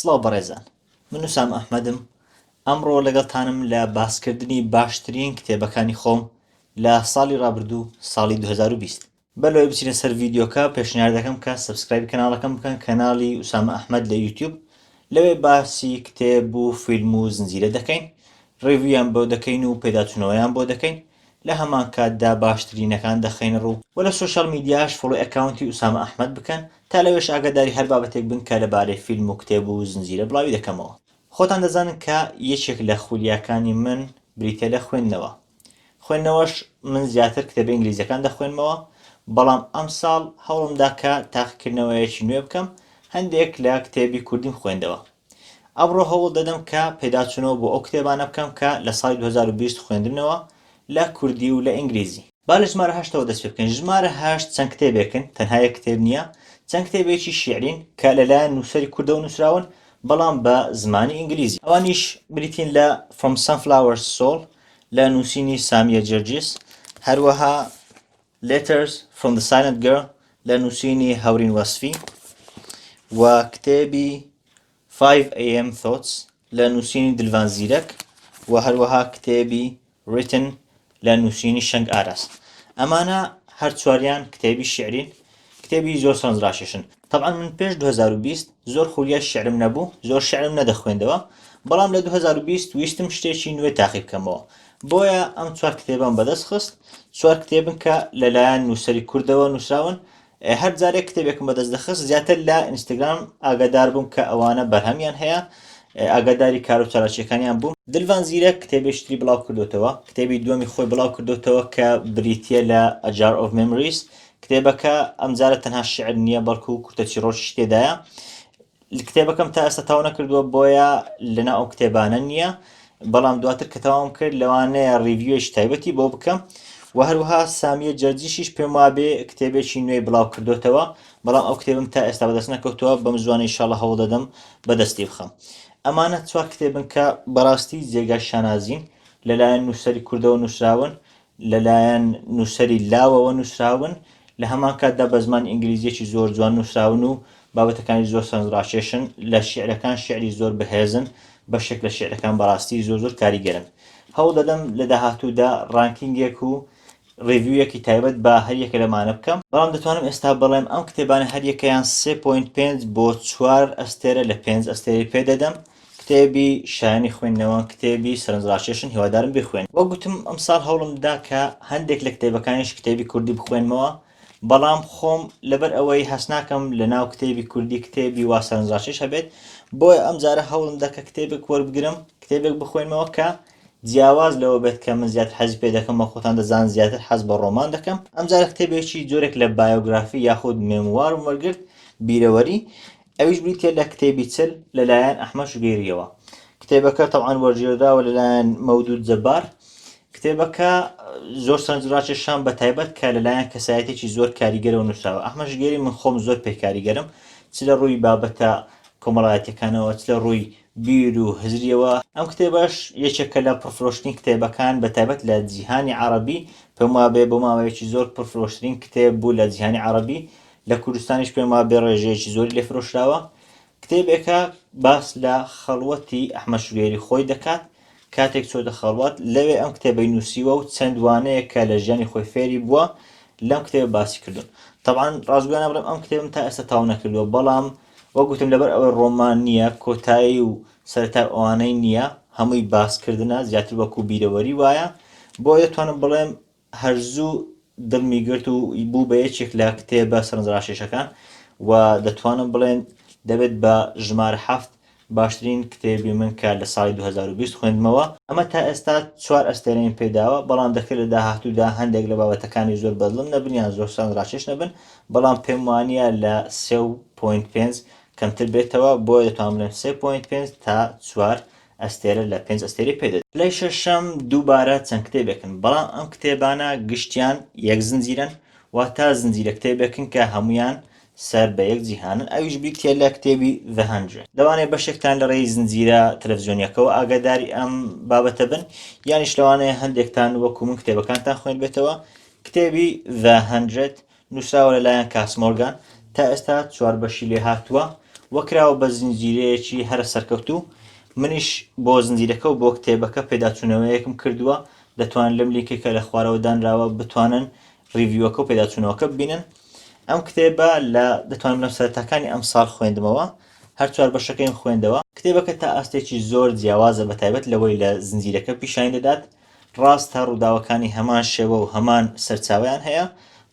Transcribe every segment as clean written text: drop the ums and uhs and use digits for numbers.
سڵاو بەڕێزان، من وسام ئەحمەدم. ئەمڕۆ لەگەڵتانم لە باسکردنی باشترین کتێبەکانی خۆم لە ساڵی ڕابردوو ساڵی 2020. بەلەوەی بچینە سەر ڤیدیۆکە پێشنیار دەکەم کە سبسکرایب کەناڵەکەم بکەن، کەناڵی ئوسامە ئەحمەد لە یوتیوب. لەوێ باسی کتێب و فیلم و زنجیرە دەکەین، ڕێڤیویان بۆ دەکەین و پێداچوونەوەیان بۆ دەکەین. لە هەمان کاتدا باشترینەکان دەخەینە ڕوو و لە سۆشیال میدیاش فۆڵۆی ئەکاونتی ئوسامە ئەحمەد بکەن تا لەوێش ئاگاداری هەر بابەتێک بن کە لەبارەی فیلم و کتێب و زنجیرە بڵاوی دەکەمەوە. خۆتان دەزانن کە یەکێک لە خولیاکانی من بریتە لە خوێندنەوە. خوێندنەوەش من زیاتر کتێبە ئینگلیزیەکان دەخوێنمەوە، بەڵام ئەم ساڵ هەوڵمدا کە تاقیکردنەوەیەکی نوێ بکەم، هەندێک لە کتێبی کوردیم خوێندەوە. ئەمڕۆ هەوڵ دەدەم کە پێداچوونەوە بۆ ئەو کتێبانە بکەم کە لە ساڵی 2020 خوێندنەوە لە کوردی و لە ئینگلیزی. با لە ژمارە 8ەوە دەست پێ بکەین. ژمارە 8 چەند کتێبێکن، تەنها یەک کتێب نییە، چەند کتێبێکی شیعرین کە لەلایەن نووسەری کوردەوە نووسراون بەڵام بە زمانی ئینگلیزی. ئەوانیش بریتین لە From Sunflower Soul لە نووسینی سامیە جەرجیس، هەروەها Letters from the Silent Girl لە نووسینی هەورین وەسفی، و کتێبی 5am Thoughts لە نووسینی دلڤان زیرەک، و هەروەها کتێبی Written لە نووسینی شەنگ ئاراس. ئەمانە هەر چواریان کتێبی شیعرین، کتێبی زۆر سەرنجڕاکێشن. طبعا من پێش 2020 زۆر خولیای شیعرم نەبوو، زۆر شیعرم نەدەخوێندەوە، بەڵام لە 2020 ویستم شتێکی نوێ تاقی بکەمەوە، بۆیە ئەم چوار کتێبم بەدەست خست. چوار کتێبن کە لەلایەن نووسەری کوردەوە نووسراون. هەر جارێک کتێبێکم بەدەست دەخست زیاتر لە ئینستاگرام ئاگادار بووم کە ئەوانە بەرهەمیان هەیە، ئاگاداری کار و چالاکیەکانیان بووم. دلڤان زیرەک کتێبێشتری بڵاو کردوتەوە، کتێبی دووەمی خۆی بڵاو کردوتەوە کە بریتیە لە A Jar of Memories. کتێبەکە ئەمجارە تەنها شیعر نییە بەڵکو کورتە چیرۆکی تێدایە. کتێبەکەم تا ئێستا تەواو نەکردووە، بۆیە لەناو ئەو کتێبانە نییە، بەڵام دواتر کە تەواوم کرد لەوانەیە ڕیڤیوێکی تایبەتی بۆ بکەم. و هەروەها سامیە جەرجیشیش پێم وابێ کتێبێکی نوێی بڵاو کردوتەوە، بەڵام ئەو کتێبم تا ئێستا بەدەست نەکەوتووە، بەم زوانە ئینشاڵڵا هەوڵ دەدەم بەدەستی بخەم. ئەمانە چوار کتێبن کە بەڕاستی جێگای شانازین، لەلایەن نووسەری کوردەوە نووسراون، لەلایەن نووسەری لاوەوە نووسراون، لە هەمان کاتدا بە زمانی ئینگلیزیەکی زۆر جوان نووسراون و بابەتەکانی زۆر سەرنجڕاکێشن. لە شیعرەکان شیعری زۆر بەهێزن، بەشێک لە شیعرەکان بەڕاستی زۆر کاریگەرن. هەوڵ دەدەم لە داهاتوودا ڕانکینگێک و ڕیڤیویەکی تایبەت بە هەریەکە لەمانە بکەم، بەڵام دەتوانم ئێستا بڵێم ئەم کتێبانە هەریەکەیان 3.5 بۆ 4 ئەستێرە لە 5 ئەستێری پێدەدەم. کتێبی شایانی خوێندنەوە، کتێبی سەرنجڕاکێشن، هیوادارم بخوێن. وەک گوتم ئەم ساڵ هەوڵمدا کە هەندێک لە کتێبەکانیش کتێبی کوردی بخوێنمەوە، بەڵام خۆم لەبەر ئەوەی هەست ناکەم لە ناو کتێبی کوردی کتێبی وا سەرنجڕاکێش هەبێت، بۆیە ئەم جارە هەوڵمدا کە کتێبێک وەربگرم، کتێبێک بخوێنمەوە کە جیاواز لەوە بێت کە من زیاتر حەزی پێ دەکەم، بە خۆتان دەزان زیاتر حەز بە ڕۆمان دەکەم. ئەم جارە کتێبێکی جۆرێک لە بایۆگرافی یاخود مێموارم وەرگرت، بیرەوەری، ئەویش بریتە لە کتێبی چل لەلایەن ئەحمەد شوگێریەوە. کتێبەکە تەبعاً وەرگێڕراوە لەلایەن مەودود جەبار. کتێبەکە زۆر سەرنجڕاکێشان بە تایبەت کە لەلایەن کەسایەتێکی زۆر کاریگەرەوە نووسراوە. ئەحمەد شوگێری من خۆم زۆر پێی کاریگەرم، چ لە ڕووی بابەتە کۆمەڵایەتیەکانەوە، چ لە ڕووی بیر و هزریەوە. ئەم کتێبەش یەکێکە لە پڕفرۆشترین کتێبەکان بە تایبەت لە جیهانی عەرەبی، پێم وابێ بۆ ماوەیەکی زۆر پڕفرۆشترین کتێب بوو لە جیهانی عەرەبی. لە کوردستانیش پێم وابێ ڕێژەیەکی زۆری لێفرۆشراوە. کتێبێکە باس لە خەڵوەتی ئەحمەد شوگێری خۆی دەکات کاتێک چۆتە خەڵوەت، لەوێ ئەم کتێبەی نووسیوە و چەند وانەیە کە لە ژیانی خۆی فێری بووە لەم کتێبە باسی کردوون. طبعاً ڕاستگۆیانە بڵێم ئەم کتێبم تا ئێستا تەواو نەکردووە، بەڵام وەک گوتم لەبەر ئەوەی ڕۆمان نییە، کۆتایی و سەرەتا ئەوانەی نییە، هەمووی باسکردنە، زیاتر وەکو بیرەوەری وایە، بۆ دەتوانم بڵێم هەرزوو دڵمی گرت و بوو بە یەکێک لە کتێبە سەرنجڕاکێشەکان، و دەتوانم بڵێن دەبێت بە ژمارە 7 باشترین کتێبی من کە لە ساڵی 2020 خوێندمەوە. ئەمە تا ئێستا 4 ئەستێرەیم پێداوە، بەڵام دەکرێت لە داهاتوودا هەندێک لە بابەتەکانی زۆر بەدڵم نەبن یان زۆر سەرنجڕاکێش نەبن، بەڵام پێم وانییە لە 3.5 کەمتر بێتەوە، بۆیە دەتوانم بڵێم 3.5 تا 4 ئەستێرە لە 5 ئەستێری پێدەدەم. لای شەشەم دووبارە چەند کتێبێکن، بەڵام ئەم کتێبانە گشتیان یەک زنجیرن، واتە زنجیرە کتێبێکن کە هەمویان سەر بە یەک جیهانن. ئەویش بریتە لە کتێبی The 100. لەوانەیە بەشێکتان لە ڕێی زنجیرە تەلەڤیزیۆنیەکەەوە ئاگاداری ئەم بابەتە بن، یانیش لەوانەیە هەندێکتان وەکو من کتێبەکانتان خوێن بێتەوە. کتێبی The 100 نووسراوە لەلایەن کاس مۆرگان، تا ئێستا 4 بەشی لێ هاتووە وەکراوە بە زنجیرەیەکی هەرە سەرکەوتوو. منیش بۆ زنجیرەکە و بۆ کتێبەکە پێداچوونەوەیەکم کردووە، دەتوانن لەم لینکێکە لە خوارەوە دانراوە بتوانن ریڤیوەکە و پێداچوونەوەکە ببینن. ئەم کتێبە دەتوانم لەم سەرەتاکانی ئەم ساڵ خوێندمەوە، هەر چوار بەشەکەیم خوێندەوە. کتێبەکە تا ئاستێکی زۆر جیاوازە، بەتایبەت لەوەی لە زنجیرەکە پیشانی دەدات. ڕاستە ڕووداوەکانی هەمان شێوە و هەمان سەرچاویان هەیە،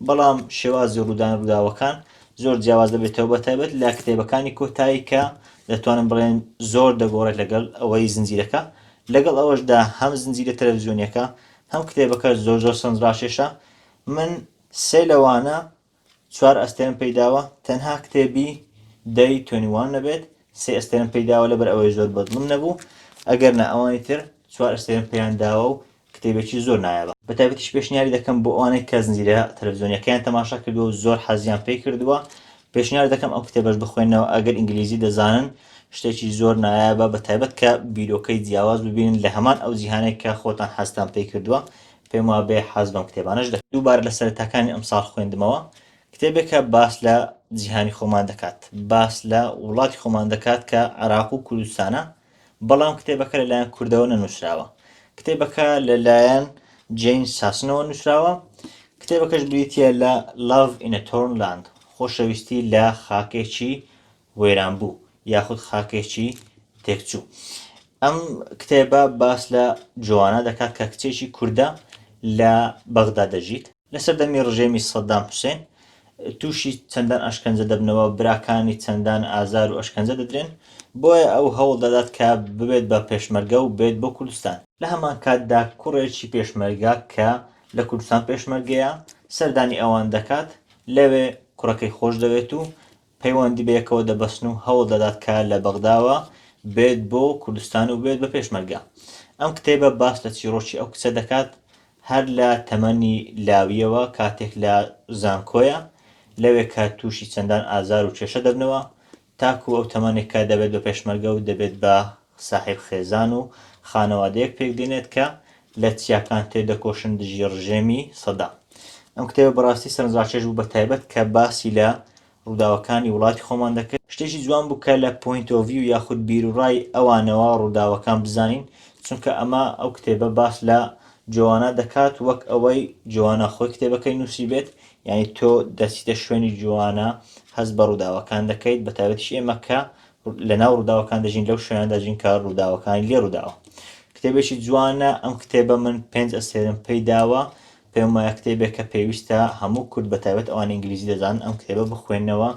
بەڵام شێوازی ڕووداوەکان زۆر جیاواز دەبێتەوە، بەتایبەت لە کتێبەکانی کۆتایی کە دەتوانم بڵێن زۆر دەگۆڕێت لەگەڵ ئەوەی زنجیرەکە. لەگەڵ ئەوەشدا هەم زنجیرە تەلەڤیزیۆنیەکە هەم کتێبەکە زۆر سەرنجڕاکێشە. من سێ لەوانە چوار ئەستێرم پێداوە، تەنها کتێبی دەی 21 نەبێت، سێ ئەستێرم پێداوە لەبەر ئەوەی زۆر بەدڵم نەبوو، ئەگەر نە ئەوانی تر چوار ئەستێرم پێیان داوە و کتێبێکی زۆر نایابە. بەتایبەتیش پێشنیاری دەکەم بۆ ئەوانەی کە زنجیرە تەلەڤیزیۆنیەکەیان تەماشا کردووە و زۆر حەزیان پێی کردووە، پێشنیار دەکەم ئەو کتێبەش بخوێنەوە ئەگەر ئینگلیزی دەزانن. شتێکی زۆر نایابە، بەتایبەت کە بیرۆکەی جیاواز ببینن لە هەمان ئەو جیهانەی کە خۆتان حەزتان پێی کردووە. پێم وابێ حەز بەم کتێبانەش دەکەم. دووبارە لە سەرەتاکانی ئەم ساڵ خوێندمەوە. کتێبێکە باس لە جیهانی خۆمان دەکات، باس لە وڵاتی خۆمان دەکات کە عێراق و کوردستانە، بەڵام کتێبەکە لەلایەن کوردەوە نەنووسراوە. کتێبەکە لەلایەن جین ساسنەوە نووسراوە. کتێبەکەش بریتیە لە Love in a Torn Land، خۆشەویستی لە خاکێکی وێرانبوو یاخود خاکێکی تێکچوو. ئەم کتێبە باس لە جۆانە دەکات کە کچێکی کووردە لە بەغدا دەژیت لە سەردەمی ڕژێمی سەدام حوسێن، تووشی چەندان ئەشکەنجە دەبنەوە، براکانی چەندان ئازار و ئەشکەنجە دەدرێن، بۆیە ئەو هەوڵ دەدات کە ببێت بە پێشمەرگە و بێت بۆ کوردستان. لە هەمان کاتدا کوڕێکی پێشمەرگە کە لە کوردستان پێشمەرگەیە سەردانی ئەوان دەکات، لەوێ کوڕەکەی خۆش دەوێت و پەیوەندی بەیەکەوە دەبەستن و هەوڵ دەدات کە لە بەغداوە بێت بۆ کوردستان و بێت بە پێشمەرگە. ئەم کتێبە باس لە چیرۆکی ئەو کچە دەکات، هەر لە تەمەنی لاویەوە کاتێک لە زانکۆیە، لەوێ کە تووشی چەندان ئازار و کێشە دەبنەوە، تاکو ئەو تەمەنێک کە دەبێت بە پێشمەرگە و دەبێت بە ساحیب خێزان و خانەوادەیەک پێک دێنێت کە لە چیاکان تێدەکۆشن دژی ڕژێمی سەدام. ئەم کتێبە بەڕاستی سەرنجڕاکێش بوو، بەتایبەت کە باسی لە ڕووداوەکانی وڵاتی خۆمان دەکرد. شتێکی جوان بوو کە لە پۆینت ئۆف ڤیو یاخود بیرروڕای ئەوانەوە ڕووداوەکان بزانین، چونکە ئەمە ئەو کتێبە باس لە جوانە دەکات وەک ئەوەی جوانە خۆی کتێبەکەی نووسی بێت، یعنی تۆ دەچیتە شوێنی جوانە هەست بە ڕووداوەکان دەکەیت، بەتایبەتیش ئێمە کە لە ناو ڕووداوەکان دەژین لەو شوێنە دەژین کە ڕووداوەکانی لێ ڕووداوە. کتێبێکی جوانە. ئەم کتێبە من 5 ئەستێرم پێی داوە، پێم وایە کتێبێک کە پێویستە هەموو کورد بەتایبەت ئەوان ئینگلیزی دەزانن ئەم کتێبە بخوێنەوە،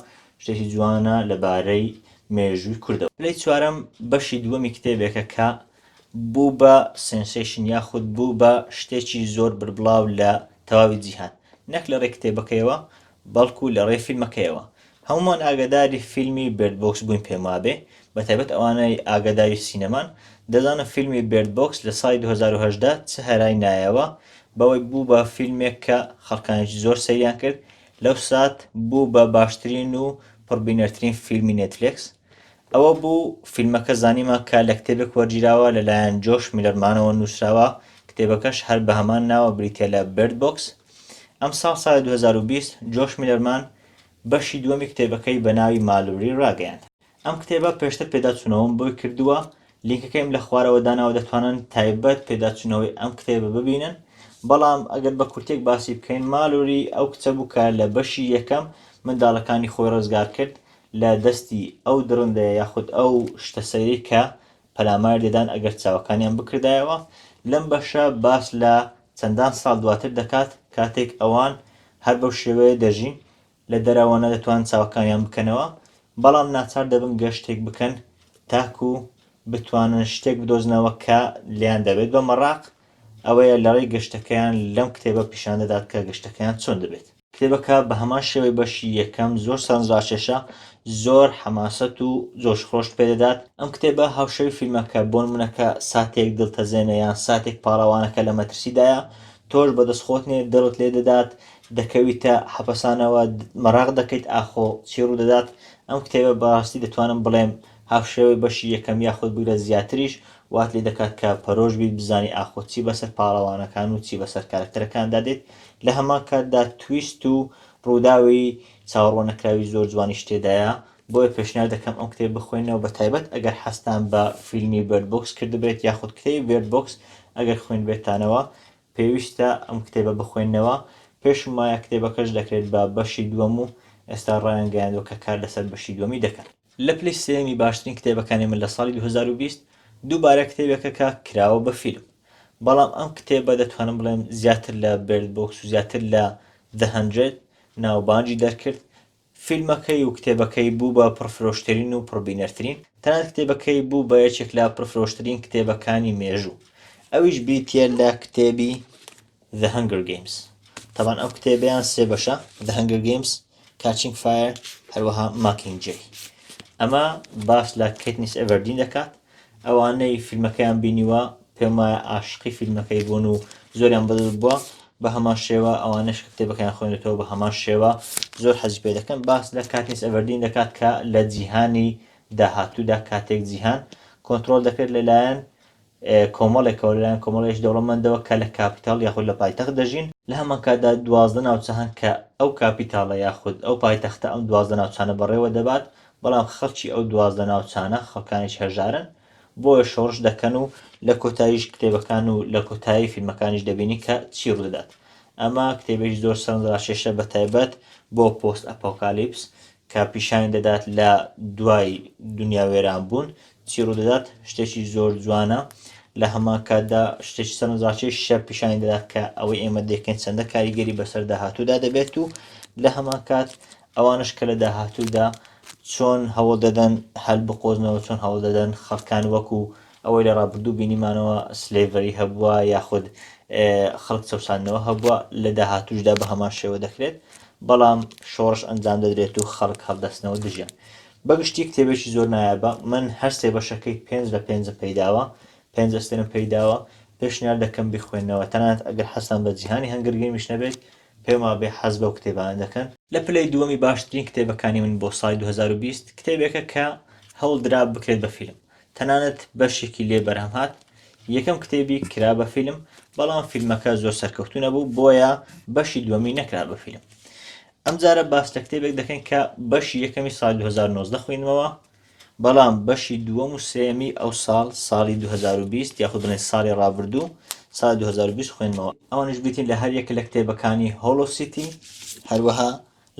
شتێکی جوانە لەبارەی مێژووی کوردەوە. لەی چوارەم بەشی دووەمی کتێبێکە کە بوو بە سنسیشن یاخود بوو بە شتێکی زۆر بربڵاو لە تەواوی جیهان، نەک لە ڕێی کتێبەکەیەوە بەڵکو لە ڕێی فیلمەکەیەوە. هەمومان ئاگاداری فیلمی بێرد بۆکس بووین، پێم وابێ بەتایبەت ئەوانەی ئاگاداری سینەمان دەزانن فیلمی بێرد بۆکس لە ساڵی 2010 چ هەرای نایەوە، بەوەی بوو بە فیلمێک کە خەڵکانێکی زۆر سەیریان کرد، لەو سات بوو بە باشترین و پڕبینەرترین فیلمی نێتفلیکس. ئەوە بوو فیلمەکە زانیمە کە لە کتێبێک وەرگیراوە لەلایەن جۆش میلەرمانەوە نووسراوە، کتێبەکەش هەر بە هەمان ناوە بریتیە لە بێرد بۆکس. ئەم ساڵی 2020 جۆش میلەرمان بەشی دووەمی کتێبەکەی بە ناوی مالوری ڕاگەیاند. ئەم کتێبە پێشتر پێداچوونەوەم بۆی کردووە، لینکەکەیم لە خوارەوە داناوە، دەتوانن تایبەت پێداچوونەوەی ئەم کتێبە ببینن. بەڵام ئەگەر بە کورتێک باسی بکەین، مالوری ئەو کچە بوو کە لە بەشی یەکەم منداڵەکانی خۆی ڕزگار کرد لە دەستی ئەو دڕندەیە یاخود ئەو شتە سەیری کە پەلامار دەدان ئەگەر چاوەکانیان بکردایەوە. لەم بەشە باس لە چەندان ساڵ دواتر دەکات، کاتێک ئەوان هەر بەو شێوەیە دەژین، لە دەرەوە نەدەتوان چاوەکانیان بکەنەوە، بەڵام ناچار دەبن گەشتێک بکەن تاکو بتوانن شتێک بدۆزنەوە کە لیان دەبێت بە مەڕاق. ئەوەیە لە ڕێی گەشتەکەیان لەم کتێبە پیشان دەدات کە گەشتەکەیان چۆن دەبێت. کتێبەکە بە هەمان شێوەی بەشی یەکەم زۆر سەرنجڕاکێشە، زۆر حەماسەت و جۆشخۆشت پێدەدات. ئەم کتێبە هاوشێوی فیلمەکە، بۆ نمونەکە ساتێک دڵتەزێنە یان ساتێک پاڵەوانەکە لە مەترسیدایە، تۆش بەدەستخۆتنێ دڵت لێ دەدات، دەکەویتە حەپەسانەوە، مەراق دەکەیت ئاخۆ چی ڕوو دەدات. ئەم کتێبە بەڕاستی دەتوانم بڵێم هاوشێوەی بەشی یەکەم یاخود بگرە زیاتریش وات لێ دەکات کە پەرۆژ بیت بزانی ئاخۆ چی بەسەر پاڵەوانەکان و چی بەسەر کارکتەرەکاندا دێت. لە هەمان کاتدا تویست و ڕووداوی چاوەڕوانەکراوی زۆر جوانیش تێدایە، بۆیە پێشنیار دەکەم ئەم کتێب بخوێنەوە بە تایبەت ئەگەر حەستان بە فیلمی بێرد بۆکس کردبێت یاخود کتێبی بێرد بۆکس ئەگەر خوێن بێتانەوە پێویستە ئەم کتێبە بخوێننەوە. پێشم وایە کتێبەکەش دەکرێت بە بەشی دووەم و ئێستا ڕایان گەیاندووە کە کار لەسەر بەشی دووەمی دەکەن. لە پلەی سێمی باشترین کتێبەکانی من لە ساڵی 2020 دووبارە کتێبێکە کە کراوە بە فیلم، بەڵام ئەم کتێبە دەتوانم بڵێم زیاتر لە بێرد بۆکس و زیاتر لە The 100 ناوبانگی دەرکرد. فیلمەکەی و کتێبەکەی بوو بە پڕفرۆشترین و پڕبینەرترین، تەنانەت کتێبەکەی بوو بە یەکێک لە پڕفرۆشترین کتێبەکانی مێژوو، ئەویش بریتیە لە کتێبی The Hunger Games. تەبان ئەو کتێبیان سێ بەشە: The Hunger Games، Catching Fire، هەروەها Mockingjay. ئەمە باس لە کەتنیس ئەڤەردین دەکات. ئەوانەی فیلمەکەیان بینیوە پێم وایە عاشقی فیلمەکەی بوون و زۆریان بەدڵ بووە، بە هەمان شێوە ئەوانەش کە کتێبەکەیان خوێنێتەوە بە هەمان شێوە زۆر حەزی پێ دەکەن. باس لە کاتنیس ئەڤەردین دەکات کە لە جیهانی داهاتوودا کاتێک جیهان کۆنتڕۆل دەکرێت لەلایەن کۆمەڵێکەوە، لەلایەن کۆمەڵێک دەوڵەمەندەوە کە لە کاپیتاڵ یاخود لە پایتەخت دەژین. لە هەمان کاتدا 12 ناوچە هەن کە ئەو کاپیتاڵە یاخود ئەو پایتەختە ئەم 12 ناوچانە بەڕێوە دەبات، بەڵام خەڵکی ئەو 12 ناوچانە خەڵکانێکی هەژارن، بۆیە شۆڕش دەکەن و لە کۆتاییش کتێبەکان و لە کۆتایی فیلمەکانیش دەبینی کە چی ڕوودەدات. ئەمە کتێبێکی زۆر سەرنجڕاکێشە بە تایبەت بۆ پۆست ئەپۆکالیپس کە پیشانی دەدات لە دوای دنیا وێران بوون چی ڕوودەدات، شتێکی زۆر جوانە. لە هەمان کاتدا شتێکی سەرنجڕاکێشە پیشانی دەدات کە ئەوەی ئێمە دەکەین چەندە کاریگەری بەسەر داهاتوودا دەبێت و لە هەمان کات ئەوانش کە لە داهاتوودا چۆن هەوڵ دەدەن هەل بقۆزنەوە، چۆن هەوڵ دەدەن خەڵکان وەکو ئەوەی لە ڕابردوو بینیمانەوە سلێڤەری هەبووە یاخود خەڵک چەوساندنەوە هەبووە، لە داهاتووشدا بە هەمان شێوە دەکرێت، بەڵام شۆڕش ئەنجام دەدرێت و خەڵک هەڵدەستنەوە دژیان. بەگشتی کتێبێکی زۆر نایابە. من هەر سێ بەشەکەی 5/5 پێداوە، 5 ئەستێرم پێداوە، پێشنیار دەکەم بخوێنەوە. تەنانەت ئەگەر حەزتان بە جیهانی هەنگر گەیمیش نەبێت پێم وابێ حەز بەو کتێبانە دەکەن. لە پلەی دووەمی باشترین کتێبەکانی من بۆ ساڵی 2020 کتێبێکە کە هەوڵدرا بکرێت بە فیلم، تەنانەت بەشێکی لێ بەرهەم هات. یەکەم کتێبی کرا بە فیلم، بەڵام فیلمەکە زۆر سەرکەوتوو نەبوو، بۆیە بەشی دووەمی نەکرا بە فیلم. ئەم جارە باس لە کتێبێک دەکەین کە بەشی یەکەمی ساڵی 2019 خوێنمەوە، بەڵام بەشی دووەم و سێمی ئەو ساڵی 2020 یاخود بڵێن ساڵی ڕابردوو ساڵی 2020 خوێنمەوە. ئەوانش بیتین لە هەر یەک لە کتێبەکانی هۆلۆسیتی، هەروەها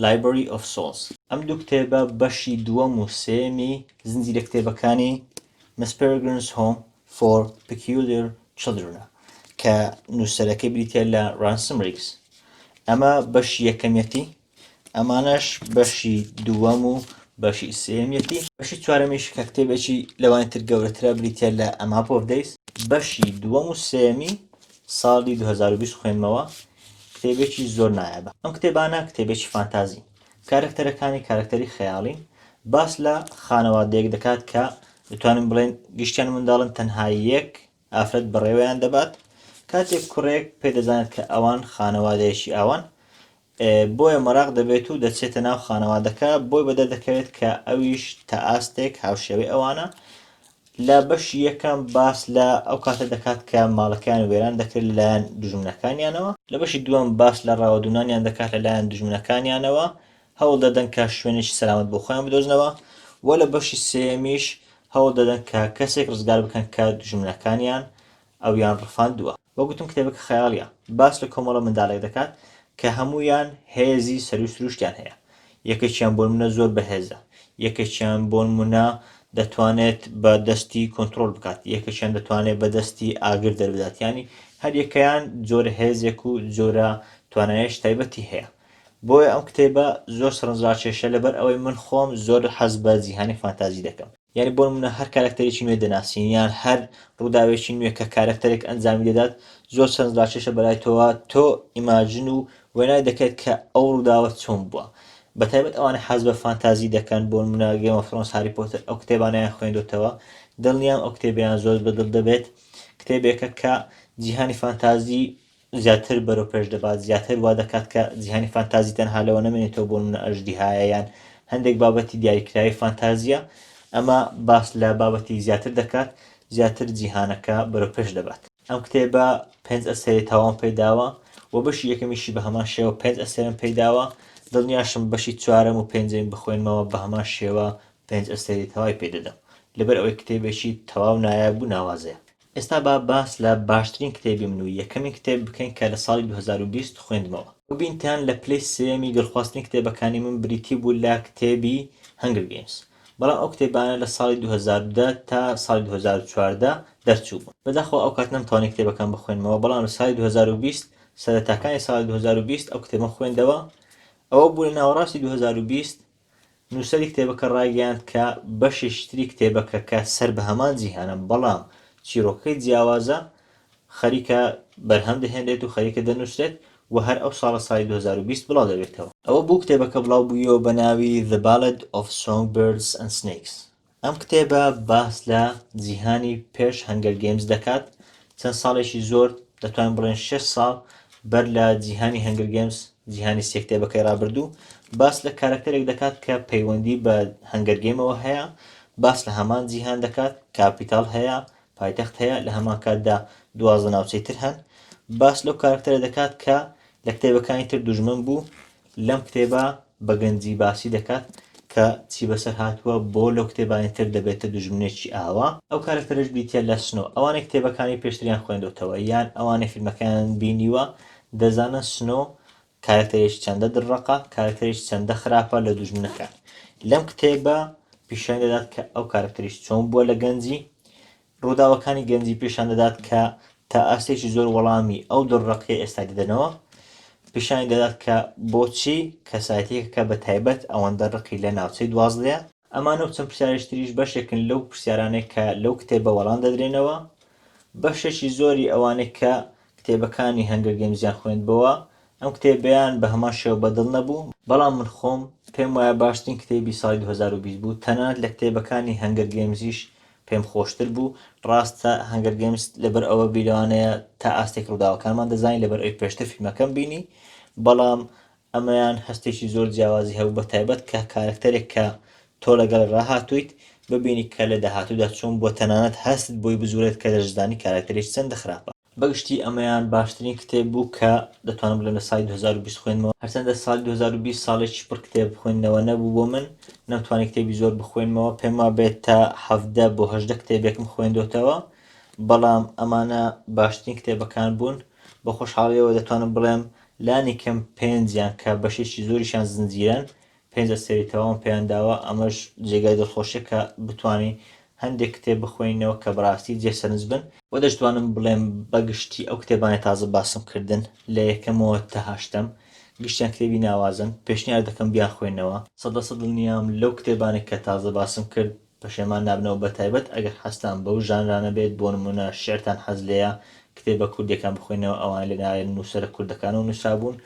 Library of Souls. ئەم دوو کتێبە بەشی دووەم و سێمی زنجیرە کتێبەکانی Miss Peregrine's Home for Peculiar Children کە نووسەرەکەی بریتە لە Ransom Riggs. ئەمە بەشی یەکەمیەتی، ئەمانەش بەشی دووەم و بەشی سێمیەتی. بەشی چوارەمیش کە کتێبێکی لەوانتر گەورەترە بریتە لە A Map of Days، بەشی دووەم و سێمی ساڵی 2020 خوێنمەوە. کتێبێکی زۆر نایابە. ئەم کتێبانە کتێبێکی فانتازی، کارکتەرەکانی کارکتەری خەیاڵین، باس لە خانەوادەیەک دەکات کە دەتوانین بڵێن گشتیان منداڵن تەنها یەک ئافرەت بەڕێوەیان دەبات. کاتێک کوڕێک پێدەزانێت کە ئەوان خانەوادەیەکی ئاوان، بۆیە مەراق دەبێت و دەچێتە ناو خانەوادەکە، بۆی بەدە دەکەوێت کە ئەویش تا ئاستێک هاوشێوەی ئەوانە. لە بەشی یەکەم باس لە ئەو کاتە دەکات کە ماڵەکان وێران دەکرێت لەلایەن دوژمنەکانیانەوە، لە بەشی دووەم باس لە ڕاوەدوونانیان دەکات لەلایەن دوژمنەکانیانەوە، هەوڵ دەدەن کە شوێنێکی سەلامەت بۆ خۆیان بدۆزنەوە، و لە بەشی سێمیش هەوڵ دەدەن کە کەسێک ڕزگار بکەن کە دوژمنەکانیان ئەویان ڕفاندووە. وەگوتم کتێبەکە خەیاڵیە، باس لە کۆمەڵە منداڵێک دەکات کە هەمویان هێزی سەر و سروشتیان هەیە. یەکێکیان بۆ نمونە زۆر بەهێزە، یەکێکیان بۆ نمونە دەتوانێت بە دەستی کۆنتڕۆل بکات، یەکێکیان دەتوانێت بە دەستی ئاگر دەربدات، ینی هەر یەکەیان جۆرە هێزێک و جۆرە توانایەش تایبەتی هەیە. بۆیە ئەم کتێبە زۆر سەرنجڕاکێشە لەبەر ئەوەی من خۆم زۆر حەز بە جیهانی فانتازی دەکەم. یعنی بۆ نمونە هەر کارکتەرێکی نوێ دەناسین یان هەر ڕووداوێکی نوێ کە کارکتەرێک ئەنجامی دەدات زۆر سەرنجڕاکێشە بەلای تۆ ئیماژن و وێنای دەکەیت کە ئەو ڕووداوە چۆن بووە. بەتایبەت ئەوانە حەز بە فانتازی دەکەن، بۆ نمونە گێم ئۆف ترۆنز، هاری پۆتەر، ئەو کتێبانەیان خوێندوتەوە، دڵنیام ئەو کتێبیان زۆر بەدڵ دەبێت. کتێبێکە کە جیهانی فانتازی زیاتر بەرەوپێش دەبات، زیاتر وا دەکات کە جیهانی فانتازی تەنها لەوە نەمێنێتەوە بۆ نمونە ئەژدیهایە یان هەندێک بابەتی دیاریکراوی فانتازیە، ئەمە باس لە بابەتی زیاتر دەکات، زیاتر جیهانەکە بەرەوپێش دەبات. ئەم کتێبە 5 ئەستێری تاوان پێداوە و بەشی یەکەمیشی بە هەمان شێوە 5 ئەستێرم پێداوە. دڵنیاشم بەشی چوارەم و پێنجەم بخوێنمەوە بە هەمان شێوە 5 ئەستێرەی تەواوی پێدەدەم لەبەر ئەوەی کتێبێکی تەواو نایابوو ناوازەیە. ئێستا باس لە باشترین کتێبی من و یەکەمین کتێب بکەین کە لە ساڵی 2020 خوێندمەوە. ببینتیان لە پلەی سێمی دڵخوازترین کتێبەکانی من بریتی بوو لە کتێبی هەنگر گەیمز، بەڵام ئەو کتێبانە لە ساڵی 2010 تا ساڵی 2014 دەرچوو بوون. بەداخەوە ئەو کات نەمتوانێت کتێبەکان بخوێنمەوە، بەڵام لە ساڵی 2020 سەرەتاکانی ساڵی 2020 ئەو کتێبەم خوێندەوە. ئەوە بوو لە ناوەڕاستی 2020 نووسەری کتێبەکە ڕایگەیاند کە بەشێکی تری کتێبەکە کە سەر بە هەمان جیهانە بەڵام چیرۆکەی جیاوازە خەریکە بەرهەم دەهێنرێت و خەریکە دەنووسرێت و هەر ئەو ساڵی 2020 بڵاو دەبێتەوە. ئەوە بوو کتێبەکە بڵاو بوویەوە بە ناوی The Ballad of Songbirds and Snakes. ئەم کتێبە باس لە جیهانی پێش هەنگەر گەیمز دەکات. چەند ساڵێکی زۆر دەتوانین بڵێن 6 ساڵ بەر لە جیهانی هەنگەر گەیمز جیهانی سێ کتێبەکەی ڕابردوو باس لە کارکتەرێک دەکات کە پەیوەندی بە هەنگەر گەیمەوە هەیە، باس لە هەمان جیهان دەکات، کاپیتاڵ هەیە، پایتەخت هەیە، لە هەمان کاتدا 12 ناوچەی تر هەن. باس لەو کارکتەرە دەکات کە لە کتێبەکانی تر دوژمن بوو. لەم کتێبە بە گەنجی باسی دەکات کە چی بەسەر هاتووە بۆ لەو کتێبانی تر دەبێتە دوژمنێکی ئاوا. ئەو کارکتەرش بریتە لە سنۆ. ئەوانەی کتێبەکانی پێشتریان خوێندوتەوە یان ئەوانەی فیلمەکان بینیوە دەزانن سنۆ کارکتەرێکی چەندە دڕەقە، کارکتەرێکی چەندە خراپە لە دوژمنەکان. لەم کتێبە پیشان دەدات کە ئەو کارکتەریش چۆن بووە لە گەنجی، ڕووداوەکانی گەنجی پیشان دەدات کە تا ئاستێکی زۆر وەڵامی ئەو دڕەقەی ئێستا دەدەنەوە، پیشانی دەدات کە بۆچی کەسایەتێکەکە بە تایبەت ئەوەندە ڕقی لە ناوچەی 12. ئەمانە و چەند پرسیارێکی بەشێکن لەو پرسیارانەی کە لەو کتێبە وەڵام دەدرێنەوە. بەشێکی زۆری ئەوانەی کە کتێبەکانی هەنگەر گەیمزیان خوێندبەوە ئەم کتێبیان بە هەمان شێوە بەدڵ نەبوو، بەڵام من خۆم پێم وایە باشترین کتێبی ساڵی 2020 بوو. تەنانەت لە کتێبەکانی هەنگەر گەیمزیش پێم خۆشتر بوو. ڕاستە هەنگەر گەیمز لەبەر ئەوە بیرەوانەیە تا ئاستێک ڕووداوەکانمان دەزانین لەبەر ئەوی پێشتر فیلمەکەم بینی، بەڵام ئەمەیان هەستێکی زۆر جیاوازی هەبوو بە تایبەت کە کارکتەرێک کە تۆ لەگەڵ ڕاهاتوویت ببینی کە لە داهاتوودا چۆن بۆ تەنانەت هەست بۆی بزورێت کە دەشزانی کارکتەرێکی چەندە خراپە. بەگشتی ئەمەیان باشترین کتێب بوو کە دەتوانم بڵێم لە ساڵی 2020 خوێنمەوە. هەرچەندە ساڵی 2020 ساڵێکی پڕ کتێب خوێندنەوە نەبوو بۆ من، نەمتوانی کتێبی زۆر بخوێنمەوە، پێم وابێت تا 17 بۆ 18 کتێبێکم خوێندوتەوە، بەڵام ئەمانە باشترین کتێبەکان بوون. بە خۆشحاڵیەوە دەتوانم بڵێم لانی کەم 5یان کە بەشێکی زۆریشان زنجیرەن 5 ئەستێرەی تەواوم پێیان داوە. ئەمەش جێگای دڵخۆشیە کە بتوانی هەندێک کتێب بخوێنەوە کە بەڕاستی جێسەرنج بن. و دەشتوانم بڵێم بەگشتی ئەو کتێبانی تازە باسم کردن لە یەکەمەوە تا 8ەم گشتیان کتێبی ناوازن، پێشنیار دەکەم بیان خوێنەوە. 100% دڵنیام لەو کتێبانێک کە تازە باسم کرد پەشێمان نابنەوە، بە تایبەت ئەگەر حەستان بەو ژانرانە بێت، بۆ نمونە شێعرتان حەز لێیە کتێبە کوردیەکان بخوێنەوە ئەوان لەلایەن نووسەرە کوردەکانەوە نووسرابوون،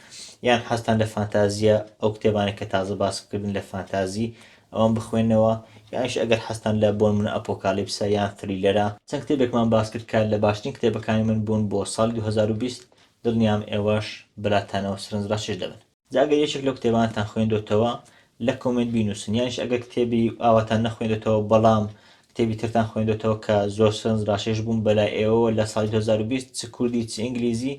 یان حەستان لە فانتازیە ئەو کتێبانێک کە تازە باسم کردن لە فانتازی ئەوان بخوێنەوە، یانش ئەگەر حەستان لە بۆ نمونە ئەپۆکالیپسە یان تریلەرە. چەند کتێبێکمان باس کرد کە لە باشترین کتێبەکانی من بوون بۆ ساڵی 2020، دڵنیام ئێوەش بەلاتانەوە سرنجڕاکێش دەبن. جا ئەگەر یەکێک لەو کتێبانتان خوێندوتەوە لە کۆمنت بینووسن، یانش ئەگەر کتێبی ئاواتان نەخوێندوتەوە بەڵام کتێبی ترتان خوێندوتەوە کە زۆر سرنجڕاکێش بوون بەلای ئێوە لە ساڵی 2020 چ کوردی چ ئینگلیزی،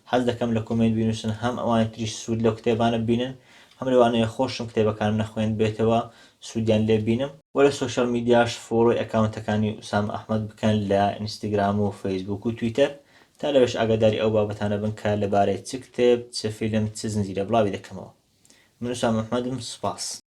حەز دەکەم لە کۆمنت بینووسن هەم ئەوانی تریش سوود لەو کتێبانە بینن، هەم لەوانەیە خۆشم کتێبەکانم نەخوێند بێتەوە سوودیان لێ بینم. و لە سۆشیال میدیاش فۆڵۆی ئەکاونتەکانی ئوسام ئەحمەد بکەن لە ئینستاگرام و فەیسبوک و تویتەر، تا لەوێش ئاگاداری ئەو بابەتانە بن کە لەبارەی چ کتێب چ فیلم چ زنجیرە بڵاوی دەکەمەوە. من ئوسام ئەحمەدم، سوپاس.